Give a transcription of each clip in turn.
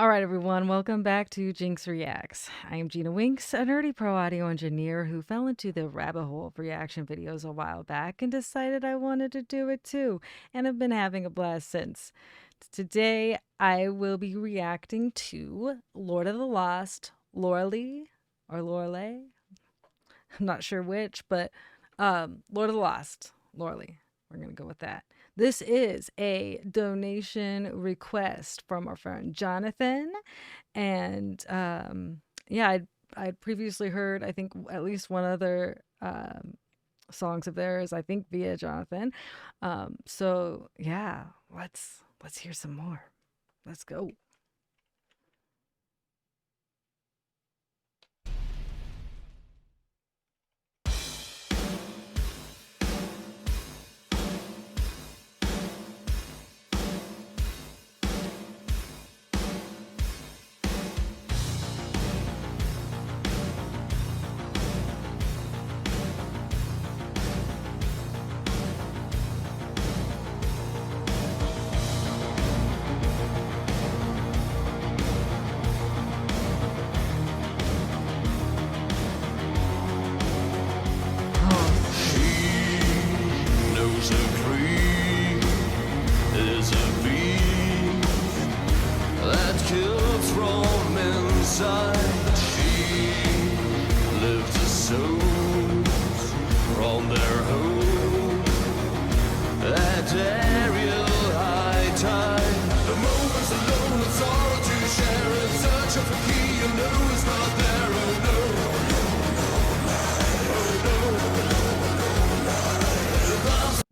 All right, everyone, welcome back to Jinx Reacts. I am Gina Winks, a nerdy pro audio engineer who fell into the rabbit hole of reaction videos a while back and decided I wanted to do it too, and have been having a blast since. Today, I will be reacting to Lord of the Lost, Loreley, or Loreley. I'm not sure which, but Lord of the Lost, Loreley. We're going to go with that. This is a donation request from our friend Jonathan. And yeah, I'd previously heard, I think, at least one other songs of theirs, I think via Jonathan. So yeah, let's hear some more. Let's go.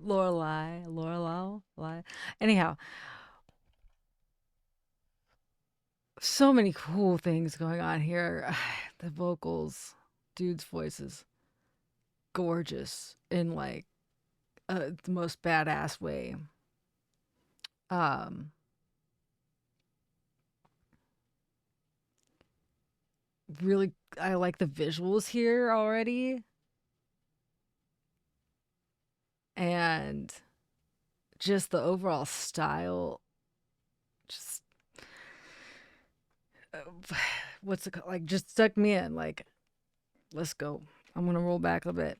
Lorelei. Anyhow, so many cool things going on here. The vocals, dude's voices, gorgeous in like the most badass way. Um, really, I like the visuals here already, and just the overall style. Just what's it called? Like, just stuck me in. Like, let's go. I'm gonna roll back a bit.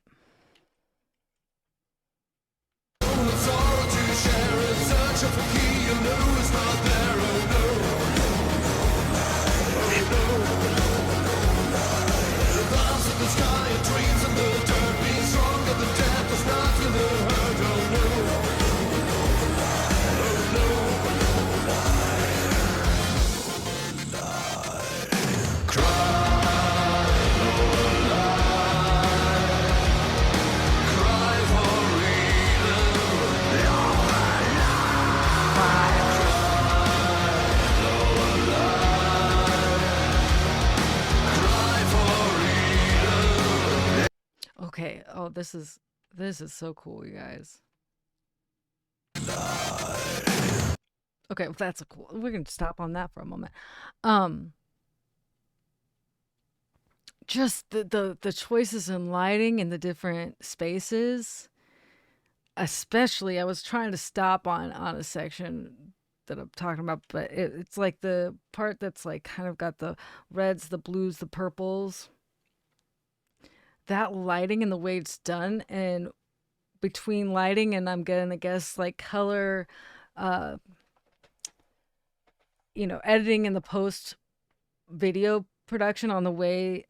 Okay. Oh, this is so cool, you guys. Okay, well, that's a cool. We're gonna stop on that for a moment. Just the choices in lighting in the different spaces. Especially, I was trying to stop on a section that I'm talking about, but it's like the part that's like kind of got the reds, the blues, the purples. That lighting and the way it's done, and between lighting and I'm gonna guess like color, uh, editing in the post video production on the way.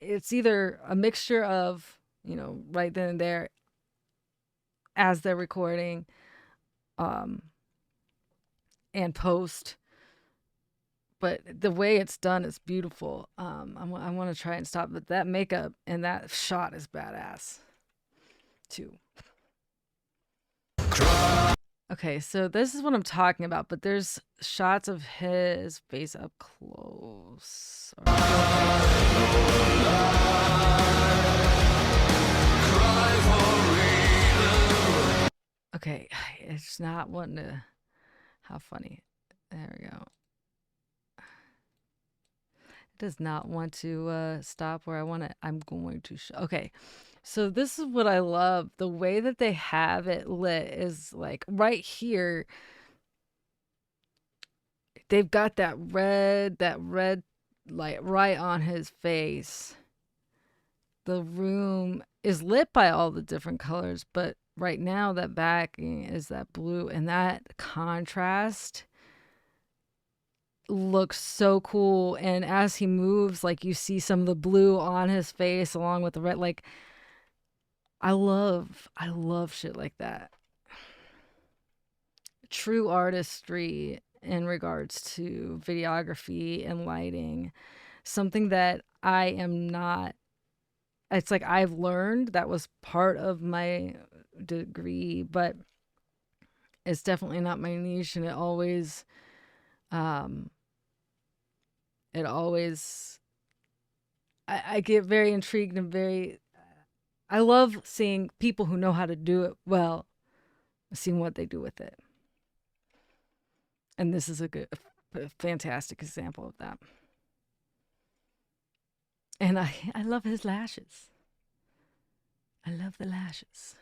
It's either a mixture of right then and there as they're recording, um, and post. But the way it's done is beautiful. I want to try and stop, but that makeup and that shot is badass too. Okay, so this is what I'm talking about, but there's shots of his face up close. Okay, it's not wanting to. How funny. There we go. It does not want to stop where I want it. I'm going to show. Okay, so this is what I love. The way that they have it lit is like right here. they've got that red light right on his face. The room is lit by all the different colors, but right now that backing is that blue, and that contrast looks so cool. And as he moves, like you see some of the blue on his face along with the red. Like I love shit like that. True artistry in regards to videography and lighting. Something that I am not, it's like I've learned, that was part of my degree, but it's definitely not my niche. And um it always I get very intrigued and very, I love seeing people who know how to do it well, seeing what they do with it. And this is a fantastic example of that. And I love his lashes. I love the lashes.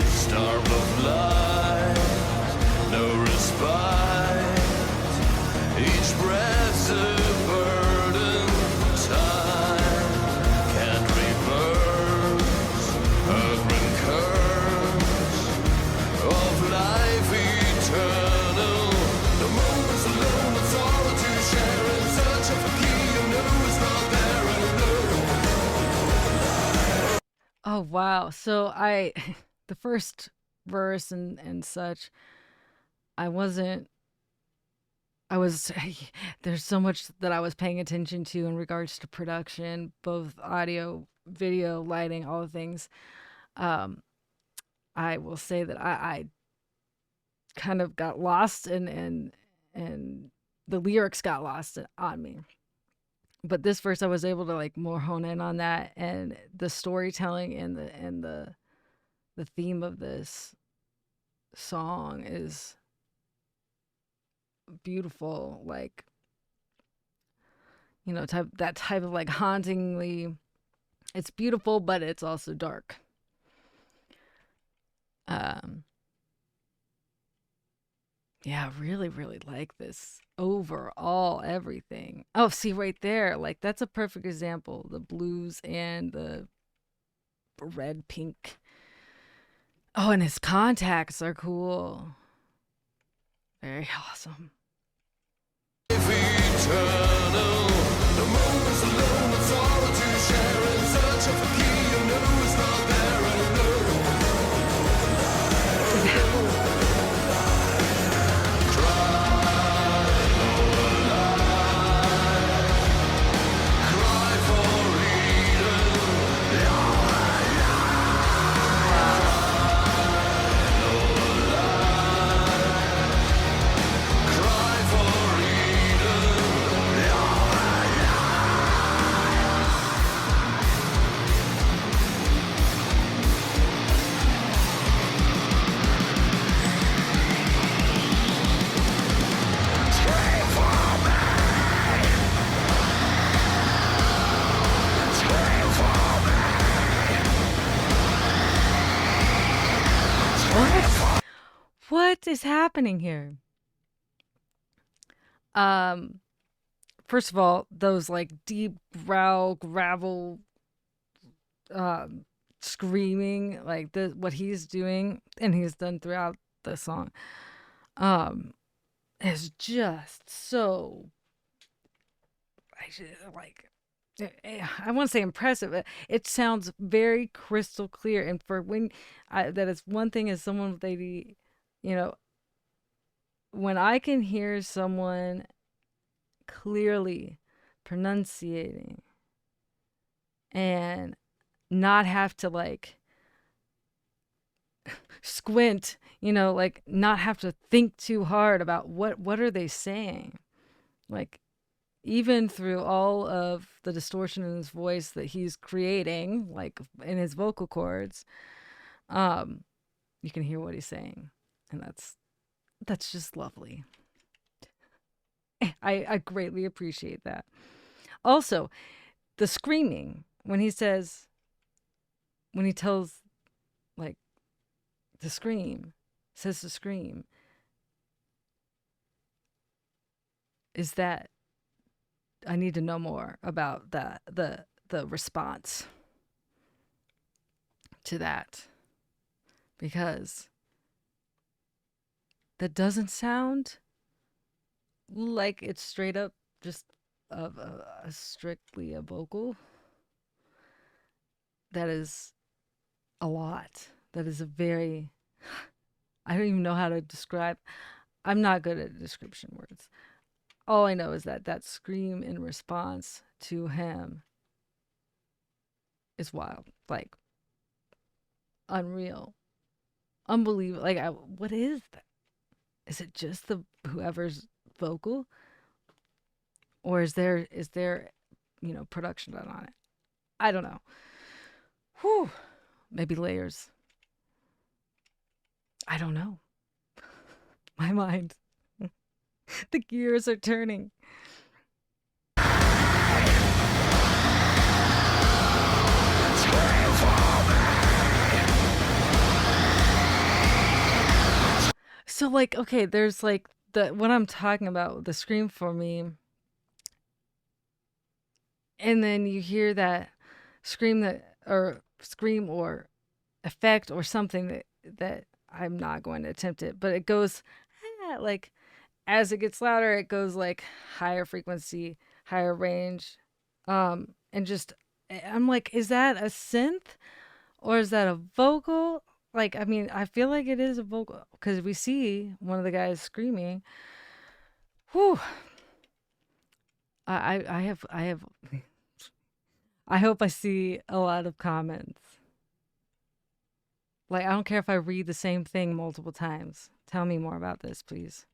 Starved of light, no respite. Each breath's a burden. Time can't reverse a grim curse of life eternal. The moments alone in solitude, sharing, searching for key you know is not there alone. Oh wow. So I the first verse and such, I wasn't I was there's so much that I was paying attention to in regards to production, both audio, video, lighting, all the things. Um I will say that I kind of got lost and the lyrics got lost on me. But this verse I was able to like more hone in on that, and the storytelling and the theme of this song is beautiful. Like, type of like hauntingly, it's beautiful, but it's also dark. Um yeah, really, really like this overall everything. Oh, see right there, like that's a perfect example. The blues and the red pink. Oh, and his contacts are cool. Very awesome. Eternal, the moments alone in solitude, sharing, searching for key you know is not there alone. Cry for Eden. Cry for Eden. What is happening here? Um, First of all, those like deep growl, gravel, um, screaming, like what he's doing and he's done throughout the song, um, is just so, like, I want to say impressive. It sounds very crystal clear, and for when that is one thing as someone with ADD, you know, when I can hear someone clearly pronunciating and not have to like squint, like not have to think too hard about what are they saying. Like even through all of the distortion in his voice that he's creating, like in his vocal cords, um, you can hear what he's saying, and that's just lovely. I greatly appreciate that. Also, the screaming when he tells like to scream, says to scream, is that I need to know more about the response to that, because that doesn't sound like it's straight up just a strictly a vocal. That is a lot. That is a very, I don't even know how to describe. I'm not good at description words. All I know is that that scream in response to him is wild, like unreal, unbelievable. Like, what is that? Is it just the whoever's vocal, or is there production done on it? I don't know. Whew. Maybe layers. I don't know. My mind. The gears are turning. So like, okay, there's like the what I'm talking about, the scream for me, and then you hear that scream or effect or something that I'm not going to attempt it, but it goes like as it gets louder, it goes like higher frequency, higher range, and just I'm like, is that a synth or is that a vocal? Like, I mean, I feel like it is a vocal because we see one of the guys screaming. Whew. I have I hope I see a lot of comments. Like, I don't care if I read the same thing multiple times. Tell me more about this, please.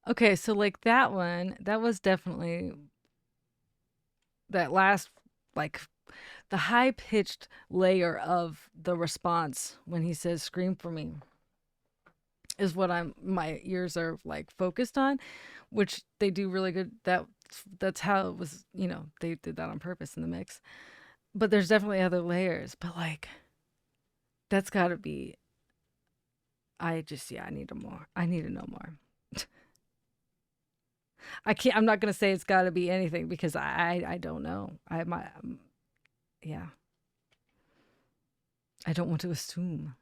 Okay, so like that one, that was definitely that last, like the high pitched layer of the response when he says scream for me is what my ears are like focused on, which they do really good. That's how it was, they did that on purpose in the mix. But there's definitely other layers, but like that's got to be I need to more. I need to know more. I'm not going to say it's got to be anything because I don't know. Yeah. I don't want to assume.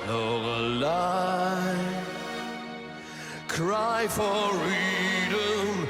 Loreley, cry for freedom.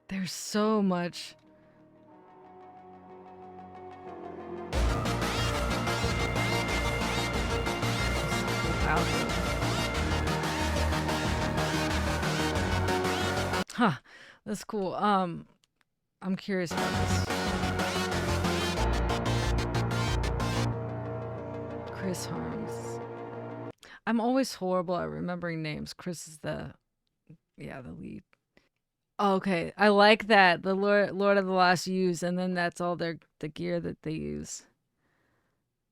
There's so much. Huh. That's cool. I'm curious about this. Chris Harms. I'm always horrible at remembering names. Chris is the lead. Okay, I like that. The Lord of the Lost use, and then that's all the gear that they use.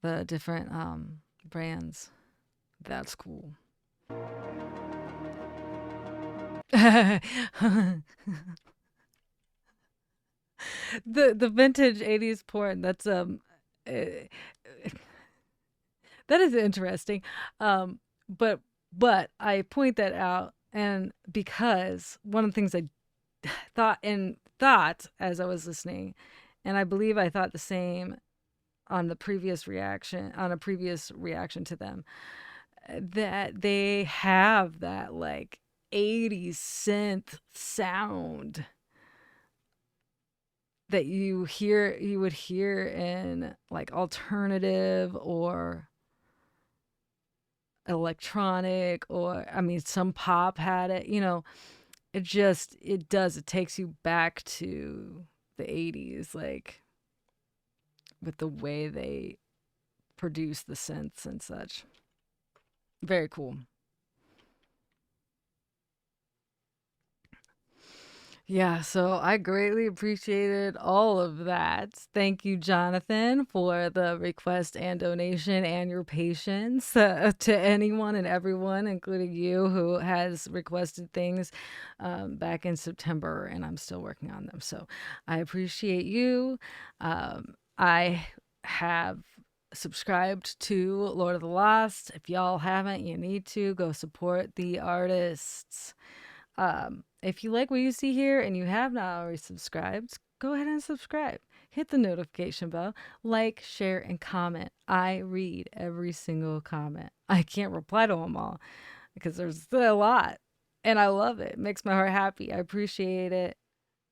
The different brands. That's cool. The vintage 80s porn, that's uh, that is interesting. Um but I point that out, and because one of the things I thought as I was listening, and I believe I thought the same on a previous reaction to them, that they have that like 80s synth sound that you would hear in like alternative or electronic, or I mean some pop had it, it takes you back to the 80s, like with the way they produce the synths and such. Very cool. Yeah, so I greatly appreciated all of that. Thank you, Jonathan, for the request and donation and your patience, to anyone and everyone, including you, who has requested things back in September, and I'm still working on them. So I appreciate you. I have subscribed to Lord of the Lost. If y'all haven't, you need to go support the artists. If you like what you see here and you have not already subscribed, go ahead and subscribe. Hit the notification bell, like, share, and comment. I read every single comment. I can't reply to them all because there's a lot, and I love it. It makes my heart happy. I appreciate it.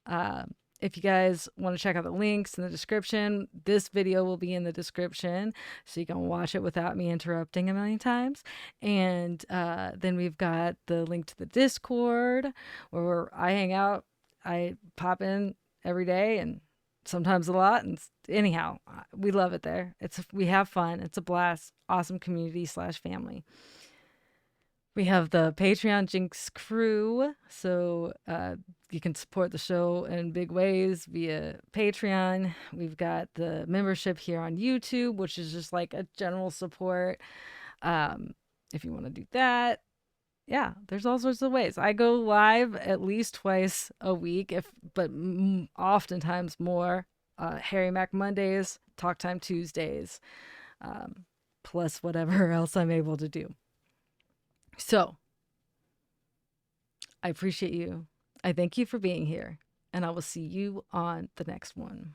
Um, if you guys want to check out the links in the description, this video will be in the description so you can watch it without me interrupting a million times. And then we've got the link to the Discord where I hang out. I pop in every day and sometimes a lot. And anyhow, we love it there. We have fun. It's a blast. Awesome community/family. We have the Patreon Jinx crew, so you can support the show in big ways via Patreon. We've got the membership here on YouTube, which is just like a general support. Um, if you want to do that, yeah, there's all sorts of ways. I go live at least twice a week, but oftentimes more. Harry Mac Mondays, Talk Time Tuesdays, plus whatever else I'm able to do. So I appreciate you. I thank you for being here, and I will see you on the next one.